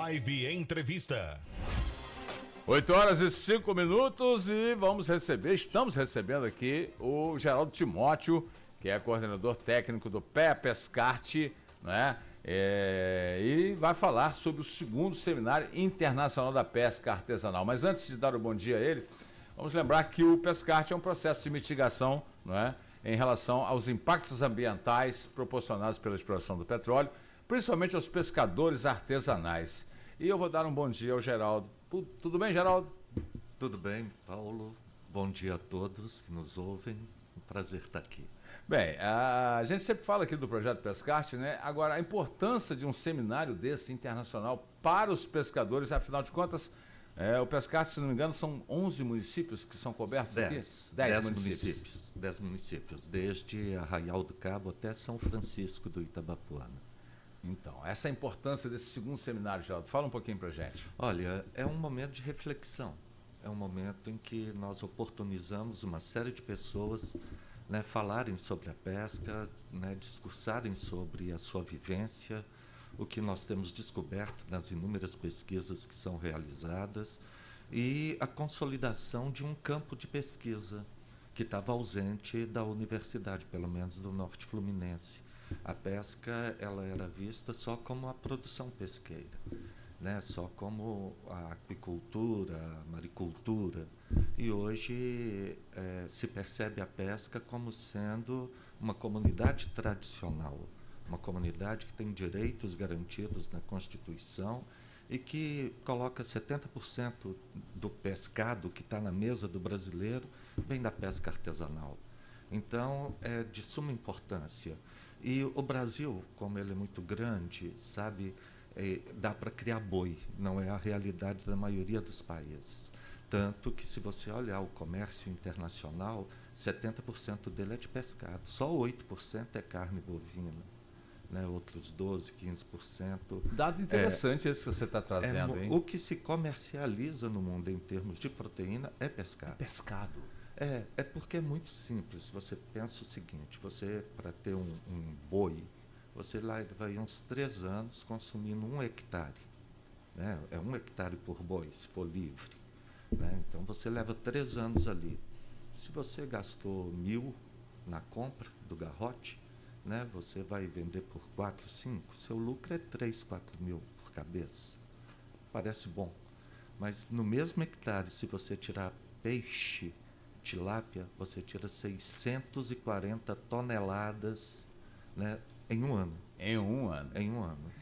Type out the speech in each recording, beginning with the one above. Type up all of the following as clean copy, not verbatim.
Live Entrevista. 8h05 e estamos recebendo aqui o Geraldo Timóteo, que é coordenador técnico do PEA Pescarte, né? E vai falar sobre o segundo Seminário Internacional da Pesca Artesanal. Mas antes de dar o bom dia a ele, vamos lembrar que o Pescarte é um processo de mitigação, não é, em relação aos impactos ambientais proporcionados pela exploração do petróleo, principalmente aos pescadores artesanais. E eu vou dar um bom dia ao Geraldo. Tudo bem, Geraldo? Tudo bem, Paulo. Bom dia a todos que nos ouvem. Um prazer estar aqui. Bem, a gente sempre fala aqui do projeto Pescarte, né? Agora, a importância de um seminário desse internacional para os pescadores, afinal de contas, o Pescarte, se não me engano, são 11 municípios que são cobertos aqui? 10 municípios. 10 municípios, desde Arraial do Cabo até São Francisco do Itabapoana. Então, essa é a importância desse segundo seminário, Geraldo. Fala um pouquinho para a gente. Olha, é um momento de reflexão. É um momento em que nós oportunizamos uma série de pessoas, né, falarem sobre a pesca, né, discursarem sobre a sua vivência, o que nós temos descoberto nas inúmeras pesquisas que são realizadas e a consolidação de um campo de pesquisa que estava ausente da universidade, pelo menos do Norte Fluminense. A pesca, ela era vista só como a produção pesqueira, né? Só como a aquicultura, a maricultura. E hoje se percebe a pesca como sendo uma comunidade tradicional, uma comunidade que tem direitos garantidos na Constituição e que coloca 70% do pescado que está na mesa do brasileiro vem da pesca artesanal. Então, é de suma importância. E o Brasil, como ele é muito grande, sabe, dá para criar boi, não é a realidade da maioria dos países. Tanto que, se você olhar o comércio internacional, 70% dele é de pescado, só 8% é carne bovina. Né, outros 12%, 15%. Dado interessante esse que você está trazendo, hein? O que se comercializa no mundo em termos de proteína é pescado. Pescado. É porque é muito simples. Você pensa o seguinte, você, para ter um boi, você lá vai uns 3 anos consumindo 1 hectare. Né? É 1 hectare por boi, se for livre. Né? Então você leva 3 anos ali. Se você gastou 1.000 na compra do garrote, né, você vai vender por 4, 5, seu lucro é 3, 4 mil por cabeça. Parece bom. Mas no mesmo hectare, se você tirar peixe, tilápia, você tira 640 toneladas, né, em um ano. Em um ano. Em um ano.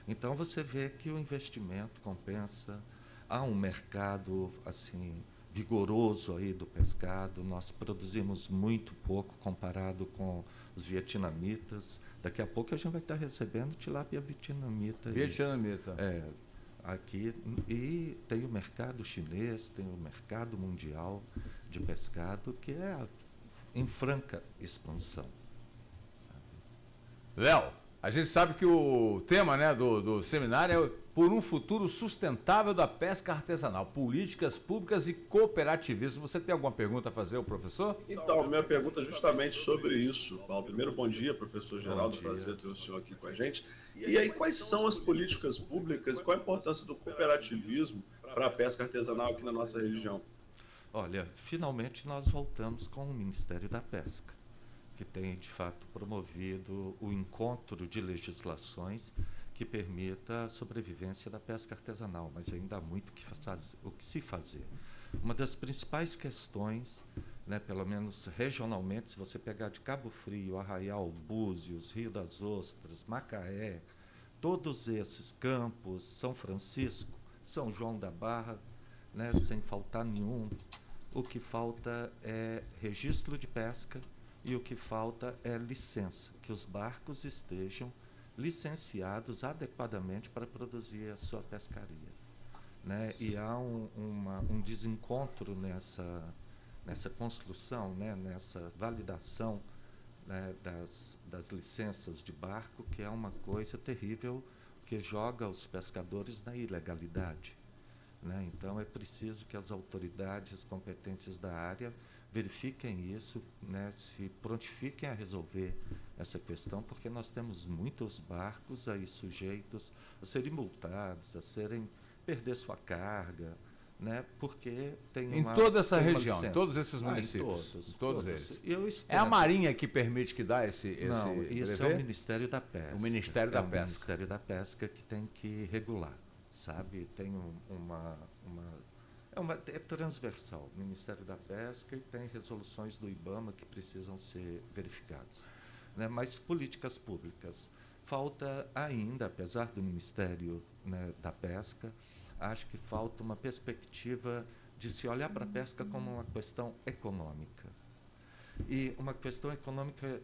Então você vê que o investimento compensa. Há um mercado assim vigoroso aí do pescado. Nós produzimos muito pouco comparado com os vietnamitas. Daqui a pouco a gente vai estar recebendo tilápia vietnamita. Vietnamita. Aqui. E tem o mercado chinês, tem o mercado mundial de pescado, que é em franca expansão. Léo, a gente sabe que o tema, né, do seminário é por um futuro sustentável da pesca artesanal, políticas públicas e cooperativismo. Você tem alguma pergunta a fazer ao professor? Então, minha pergunta é justamente sobre isso, Paulo. Primeiro, bom dia, professor Geraldo, prazer ter o senhor aqui com a gente. E aí, quais são as políticas públicas e qual a importância do cooperativismo para a pesca artesanal aqui na nossa região? Olha, finalmente nós voltamos com o Ministério da Pesca, que tem, de fato, promovido o encontro de legislações que permita a sobrevivência da pesca artesanal, mas ainda há muito o que se fazer. Uma das principais questões, né, pelo menos regionalmente, se você pegar de Cabo Frio, Arraial, Búzios, Rio das Ostras, Macaé, todos esses campos, São Francisco, São João da Barra, né, sem faltar nenhum, o que falta é registro de pesca. E o que falta é licença, que os barcos estejam licenciados adequadamente para produzir a sua pescaria. Né? E há um desencontro nessa construção, né? Nessa validação, né? das licenças de barco, que é uma coisa terrível, que joga os pescadores na ilegalidade. Né? Então é preciso que as autoridades competentes da área verifiquem isso, né, se prontifiquem a resolver essa questão, porque nós temos muitos barcos aí sujeitos a serem multados, perder sua carga, né, porque em toda essa região, em licença. todos esses municípios, em todos eles. Eu É a espero. Marinha que permite que dá esse Não, isso brevet? é o Ministério da Pesca. O Ministério da o Pesca. Ministério da Pesca que tem que regular, sabe? Tem é transversal, o Ministério da Pesca, e tem resoluções do IBAMA que precisam ser verificadas. Né? Mas políticas públicas. Falta ainda, apesar do Ministério, né, da Pesca, acho que falta uma perspectiva de se olhar para a pesca como uma questão econômica. E uma questão econômica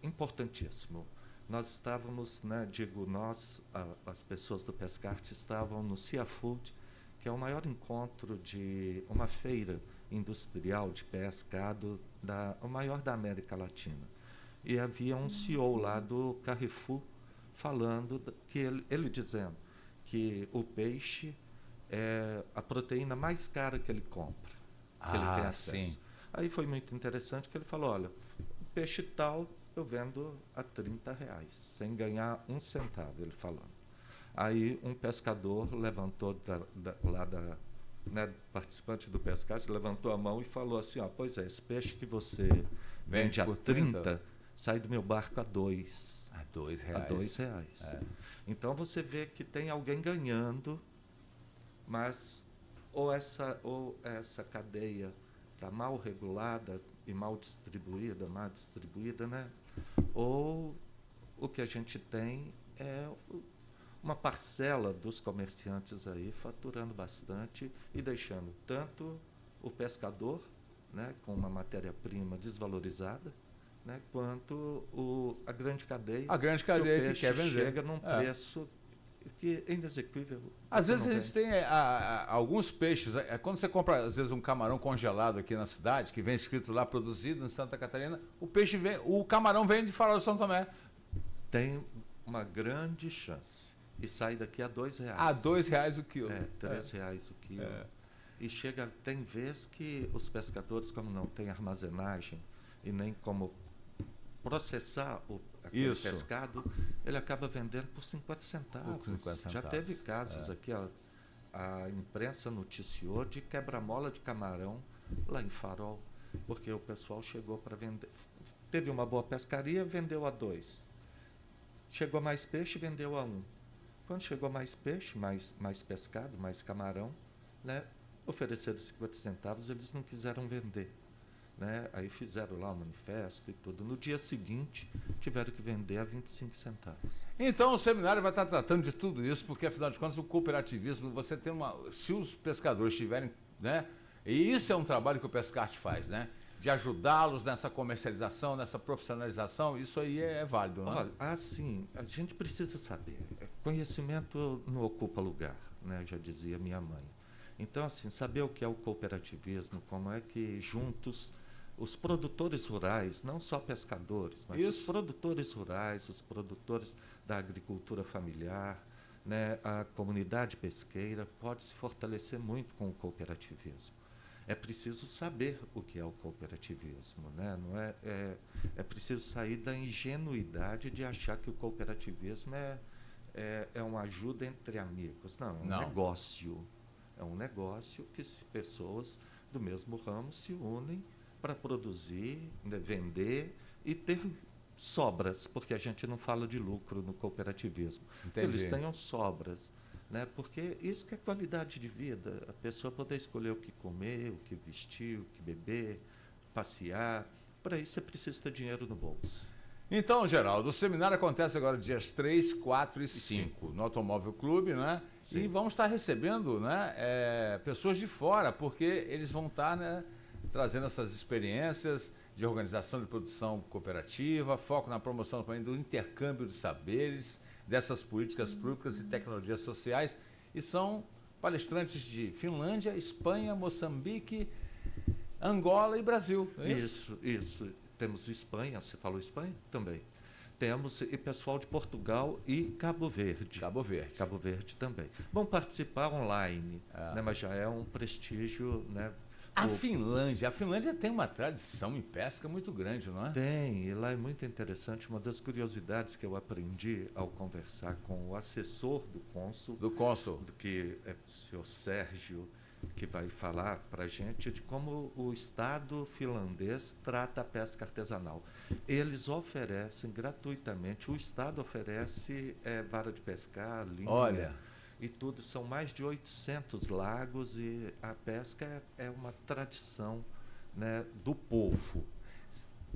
importantíssima. Nós estávamos, né, as pessoas do Pescarte estavam no Seafood, que é o maior encontro de uma feira industrial de pescado, o maior da América Latina. E havia um CEO lá do Carrefour falando, que ele dizendo que o peixe é a proteína mais cara que ele compra, que ele tem acesso. Sim. Aí foi muito interessante que ele falou, olha, o peixe tal eu vendo a R$30, sem ganhar um centavo, ele falando. Aí um pescador levantou, né, participante do pescado, levantou a mão e falou assim, ó, pois é, esse peixe que você vende a 30, sai do meu barco a 2. A R$2. A R$2. É. Então você vê que tem alguém ganhando, mas ou essa cadeia está mal regulada e mal distribuída, né? Ou o que a gente tem é uma parcela dos comerciantes aí faturando bastante e deixando tanto o pescador, né, com uma matéria-prima desvalorizada, né, quanto a grande cadeia. A grande cadeia que quer vender. Chega num preço que é inexequível. Às vezes a gente tem alguns peixes, quando você compra às vezes um camarão congelado aqui na cidade, que vem escrito lá produzido em Santa Catarina, o camarão vem de Farol de São Tomé. Tem uma grande chance. E sai daqui a R$2. A R$2 o quilo. R$3 o quilo. E tem vezes que os pescadores, como não tem armazenagem e nem como processar aquele pescado, ele acaba vendendo por 50 centavos. Já teve casos aqui, a imprensa noticiou de quebra-mola de camarão lá em Farol, porque o pessoal chegou para vender. Teve uma boa pescaria, vendeu a 2. Chegou mais peixe, vendeu a 1. Quando chegou mais peixe, mais pescado, mais camarão, né, ofereceram 50 centavos, eles não quiseram vender. Né? Aí fizeram lá o manifesto e tudo. No dia seguinte, tiveram que vender a 25 centavos. Então, o seminário vai estar tratando de tudo isso, porque, afinal de contas, o cooperativismo, você tem se os pescadores tiverem, né? E isso é um trabalho que o Pescarte faz, né? De ajudá-los nessa comercialização, nessa profissionalização, isso aí é válido, não é? Olha, sim, a gente precisa saber. Conhecimento não ocupa lugar, né? Já dizia minha mãe. Então, assim, saber o que é o cooperativismo, como é que juntos os produtores rurais, não só pescadores, mas os produtores rurais, os produtores da agricultura familiar, né, a comunidade pesqueira pode se fortalecer muito com o cooperativismo. É preciso saber o que é o cooperativismo, né? Não é preciso sair da ingenuidade de achar que o cooperativismo é uma ajuda entre amigos. Não, é um negócio. É um negócio que pessoas do mesmo ramo se unem para produzir, né, vender e ter sobras, porque a gente não fala de lucro no cooperativismo. Entendi. Eles tenham sobras, né? Porque isso que é qualidade de vida, a pessoa poder escolher o que comer, o que vestir, o que beber, passear. Para isso você precisa ter dinheiro no bolso. Então, Geraldo, o seminário acontece agora dias 3, 4 e 5 no Automóvel Clube, né? Sim. E vamos estar recebendo, né, pessoas de fora, porque eles vão estar, né, trazendo essas experiências de organização de produção cooperativa, foco na promoção também do intercâmbio de saberes, dessas políticas públicas e tecnologias sociais. E são palestrantes de Finlândia, Espanha, Moçambique, Angola e Brasil. É isso? Isso. Temos Espanha, você falou Espanha? Também. Temos e pessoal de Portugal e Cabo Verde. Cabo Verde também. Vão participar online, né, mas já é um prestígio, né? A Finlândia tem uma tradição em pesca muito grande, não é? Tem, e lá é muito interessante. Uma das curiosidades que eu aprendi ao conversar com o assessor do cônsul, que é o senhor Sérgio, que vai falar para a gente de como o Estado finlandês trata a pesca artesanal. Eles oferecem gratuitamente, o Estado oferece vara de pescar, linha. Olha. E tudo, são mais de 800 lagos e a pesca é uma tradição, né, do povo,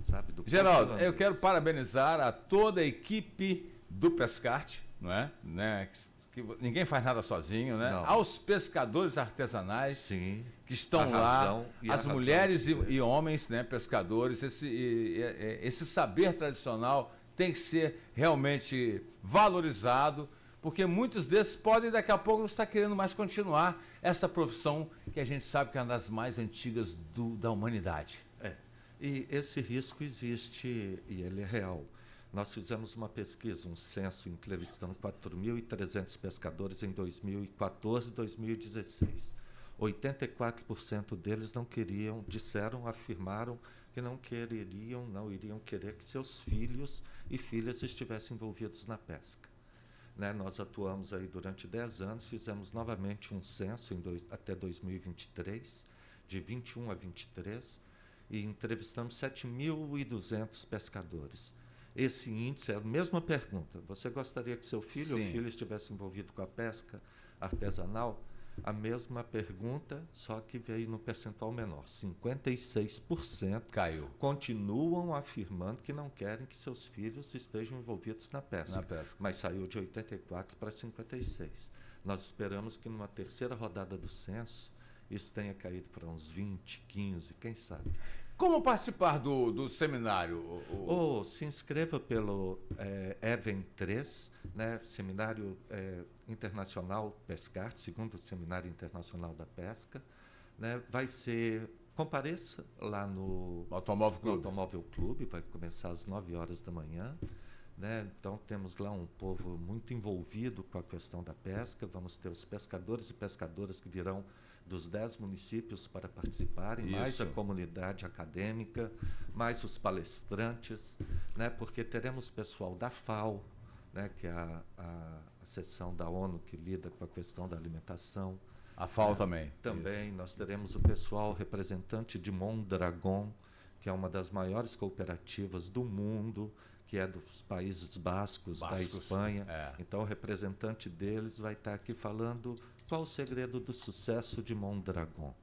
sabe? Do Geraldo, povo eu quero parabenizar a toda a equipe do Pescarte, não é? Né? Que ninguém faz nada sozinho, né? Não. Aos pescadores artesanais, Sim, que estão a lá, razão e a as razão mulheres de ser. e homens, né, pescadores, esse saber tradicional tem que ser realmente valorizado, porque muitos desses podem daqui a pouco estar querendo mais continuar essa profissão que a gente sabe que é uma das mais antigas da humanidade. E esse risco existe e ele é real. Nós fizemos uma pesquisa, um censo, entrevistando 4.300 pescadores em 2014 e 2016. 84% deles não queriam, afirmaram que não iriam querer que seus filhos e filhas estivessem envolvidos na pesca. Né, nós atuamos aí durante 10 anos, fizemos novamente um censo até 2023, de 21 a 23, e entrevistamos 7.200 pescadores. Esse índice é a mesma pergunta. Você gostaria que seu filho ou filha estivesse envolvido com a pesca artesanal? A mesma pergunta, só que veio no percentual menor. 56% caiu. Continuam afirmando que não querem que seus filhos estejam envolvidos na pesca. Mas saiu de 84 para 56. Nós esperamos que numa terceira rodada do censo isso tenha caído para uns 20, 15, quem sabe. Como participar do seminário? Se inscreva pelo EVEN 3, né, Seminário Internacional Pescarte, segundo Seminário Internacional da Pesca. Né, compareça lá no Automóvel Clube, vai começar às 9 horas da manhã. Né, então temos lá um povo muito envolvido com a questão da pesca. Vamos ter os pescadores e pescadoras que virão dos 10 municípios para participarem, mais a comunidade acadêmica, mais os palestrantes, né, porque teremos pessoal da FAO, né, que é a seção da ONU que lida com a questão da alimentação. A FAO também. Também nós teremos o pessoal representante de Mondragon, que é uma das maiores cooperativas do mundo, que é dos Países Bascos, da Espanha. Então o representante deles vai estar aqui falando qual o segredo do sucesso de Mondragon.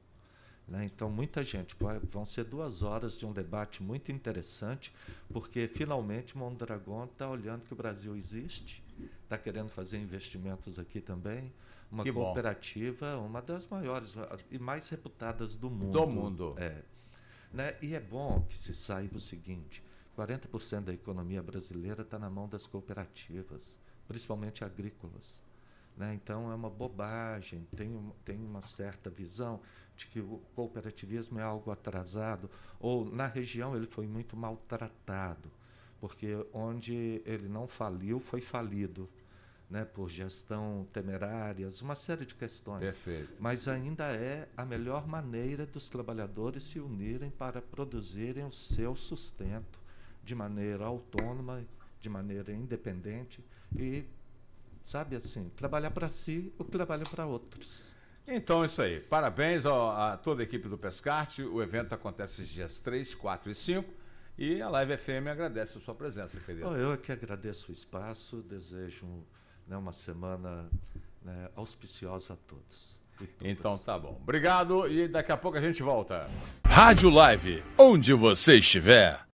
Né? Então, muita gente, vão ser 2 horas de um debate muito interessante, porque finalmente Mondragon está olhando que o Brasil existe, está querendo fazer investimentos aqui também, uma cooperativa, uma das maiores e mais reputadas do mundo. Né? E é bom que se saiba o seguinte, 40% da economia brasileira está na mão das cooperativas, principalmente agrícolas. Né? Então, é uma bobagem, tem uma certa visão de que o cooperativismo é algo atrasado, ou na região ele foi muito maltratado, porque onde ele não faliu, foi falido, né? Por gestão temerárias, uma série de questões. Perfeito. Mas ainda é a melhor maneira dos trabalhadores se unirem para produzirem o seu sustento de maneira autônoma, de maneira independente e, sabe assim, trabalhar para si ou trabalhar para outros. Então, isso aí. Parabéns a toda a equipe do Pescarte. O evento acontece os dias 3, 4 e 5. E a Live FM agradece a sua presença, querido. Eu é que agradeço o espaço. Desejo uma semana auspiciosa a todos. Então, tá bom. Obrigado e daqui a pouco a gente volta. Rádio Live, onde você estiver.